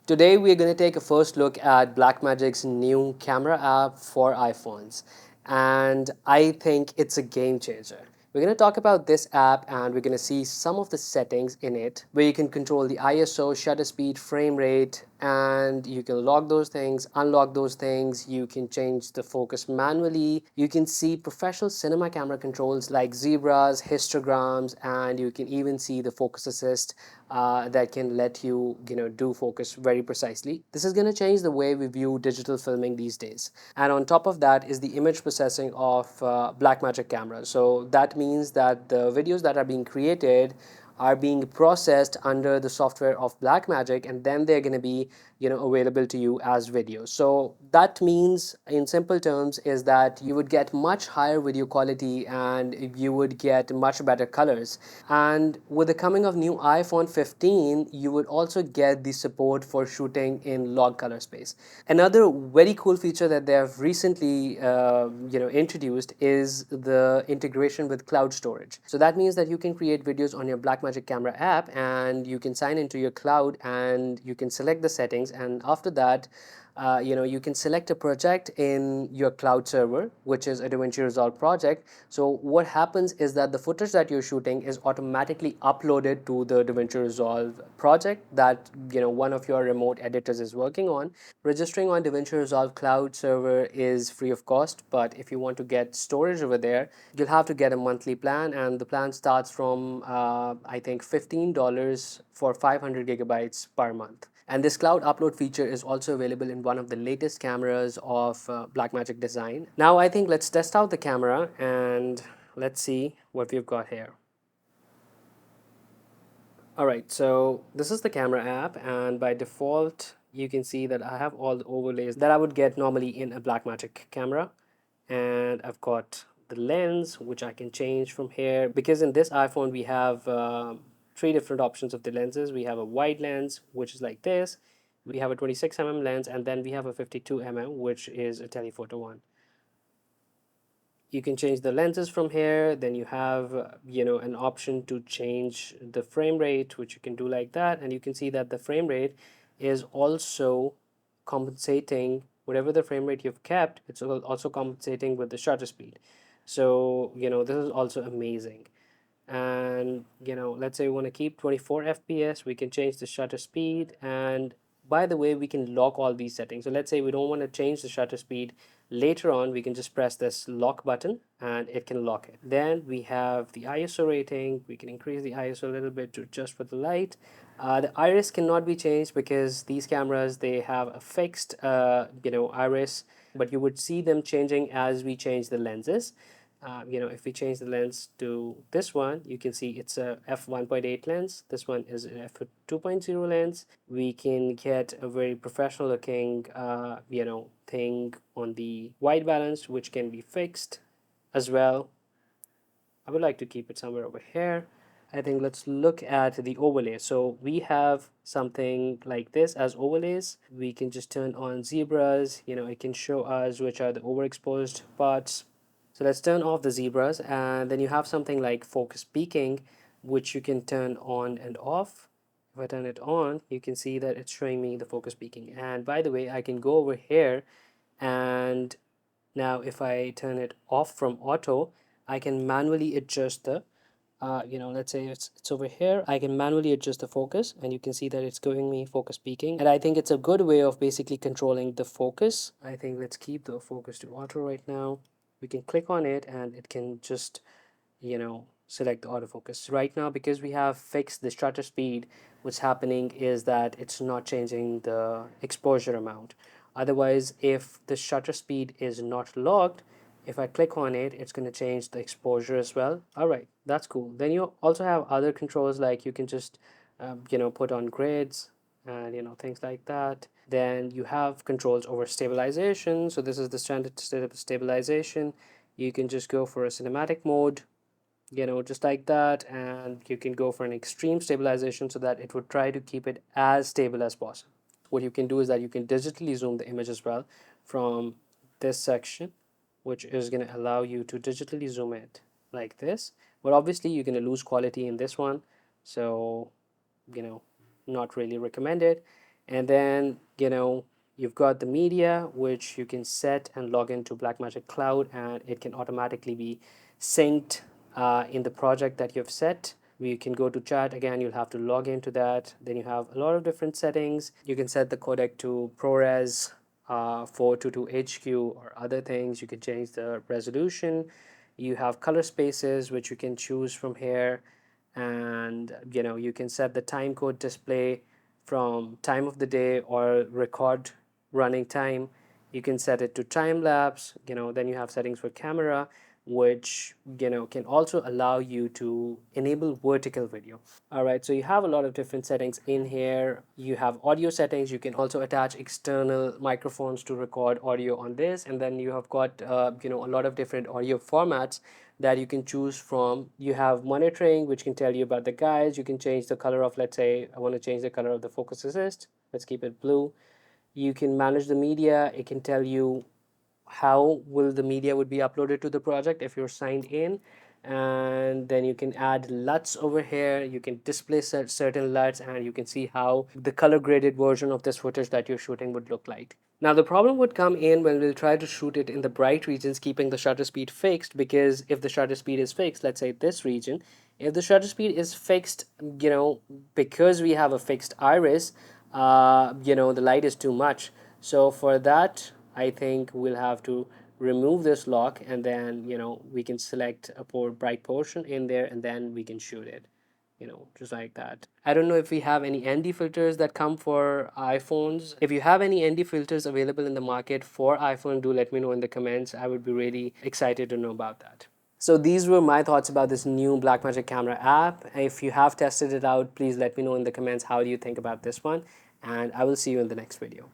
Today we're going to take a first look at Blackmagic's new camera app for iPhones, and I think it's a game changer. We're going to talk about this app and we're going to see some of the settings in it where you can control the ISO, shutter speed, frame rate, and you can lock those things, unlock those things. You can change the focus manually. You can see professional cinema camera controls like zebras, histograms, and you can even see the focus assist that can let you do focus very precisely. This is going to change the way we view digital filming these days. And on top of that is the image processing of Blackmagic cameras. So that means that the videos that are being created are being processed under the software of Blackmagic, and then they're going to be available to you as videos. So that means, in simple terms, is that you would get much higher video quality and you would get much better colors. And with the coming of new iPhone 15, you would also get the support for shooting in log color space. Another very cool feature that they have recently introduced is the integration with cloud storage. So that means that you can create videos on your Blackmagic Camera app and you can sign into your cloud and you can select the settings, and after that you can select a project in your cloud server, which is a DaVinci Resolve project. So what happens is that the footage that you're shooting is automatically uploaded to the DaVinci Resolve project that one of your remote editors is working on. Registering on DaVinci Resolve cloud server is free of cost, but if you want to get storage over there, you'll have to get a monthly plan, and the plan starts from I think $15 for 500 gigabytes per month. And this cloud upload feature is also available in one of the latest cameras of Blackmagic design. Now I think let's test out the camera and let's see what we've got here. Alright, so this is the camera app, and by default you can see that I have all the overlays that I would get normally in a Blackmagic camera. And I've got the lens, which I can change from here, because in this iPhone we have three different options of the lenses. We have a wide lens, which is like this, we have a 26 mm lens, and then we have a 52 mm, which is a telephoto one. You can change the lenses from here. Then you have an option to change the frame rate, which you can do like that, and you can see that the frame rate is also compensating whatever the frame rate you've kept. It's also compensating with the shutter speed. So this is also amazing. And let's say we want to keep 24 fps, we can change the shutter speed. And by the way, we can lock all these settings. So let's say we don't want to change the shutter speed later on, we can just press this lock button and it can lock it. Then we have the ISO rating. We can increase the ISO a little bit to just for the light. The iris cannot be changed because these cameras, they have a fixed iris, but you would see them changing as we change the lenses. If we change the lens to this one, you can see it's a f1.8 lens. This one is an f2.0 lens. We can get a very professional looking thing on the white balance, which can be fixed as well. I would like to keep it somewhere over here. I think let's look at the overlay. So we have something like this as overlays. We can just turn on zebras. It can show us which are the overexposed parts. So let's turn off the zebras, and then you have something like focus peaking, which you can turn on and off. If I turn it on, you can see that it's showing me the focus peaking. And by the way, I can go over here, and now if I turn it off from auto, I can manually adjust the let's say it's over here. I can manually adjust the focus, and you can see that it's giving me focus peaking. And I think it's a good way of basically controlling the focus. I think let's keep the focus to auto right now. We can click on it and it can just select the autofocus. Right now, because we have fixed the shutter speed, what's happening is that it's not changing the exposure amount. Otherwise, if the shutter speed is not locked, if I click on it, it's going to change the exposure as well. All right, that's cool. Then you also have other controls, like you can just put on grids and things like that. Then you have controls over stabilization. So this is the standard stabilization. You can just go for a cinematic mode, just like that, and you can go for an extreme stabilization so that it would try to keep it as stable as possible. What you can do is that you can digitally zoom the image as well from this section, which is going to allow you to digitally zoom it like this. But obviously you're going to lose quality in this one, so not really recommended. And then, you've got the media, which you can set and log into Blackmagic Cloud, and it can automatically be synced in the project that you've set. You can go to chat again, you'll have to log into that. Then you have a lot of different settings. You can set the codec to ProRes 422HQ or other things. You can change the resolution. You have color spaces, which you can choose from here. And you can set the time code display from time of the day or record running time. You can set it to time lapse. Then you have settings for camera, which can also allow you to enable vertical video. All right, so you have a lot of different settings in here. You have audio settings. You can also attach external microphones to record audio on this, and then you have got a lot of different audio formats that you can choose from. You have monitoring, which can tell you about the guides. You can change the color of, let's say I want to change the color of the focus assist. Let's keep it blue. You can manage the media. It can tell you how will the media would be uploaded to the project if you're signed in. And then you can add LUTs over here. You can display certain LUTs, and you can see how the color graded version of this footage that you're shooting would look like. Now the problem would come in when we'll try to shoot it in the bright regions, keeping the shutter speed fixed, because if the shutter speed is fixed, let's say this region, if the shutter speed is fixed, because we have a fixed iris, the light is too much. So for that, I think we'll have to remove this lock, and then we can select a bright portion in there, and then we can shoot it, just like that. I don't know if we have any ND filters that come for iPhones. If you have any ND filters available in the market for iPhone, do let me know in the comments. I would be really excited to know about that. So these were my thoughts about this new Blackmagic Camera app. If you have tested it out, please let me know in the comments how do you think about this one, and I will see you in the next video.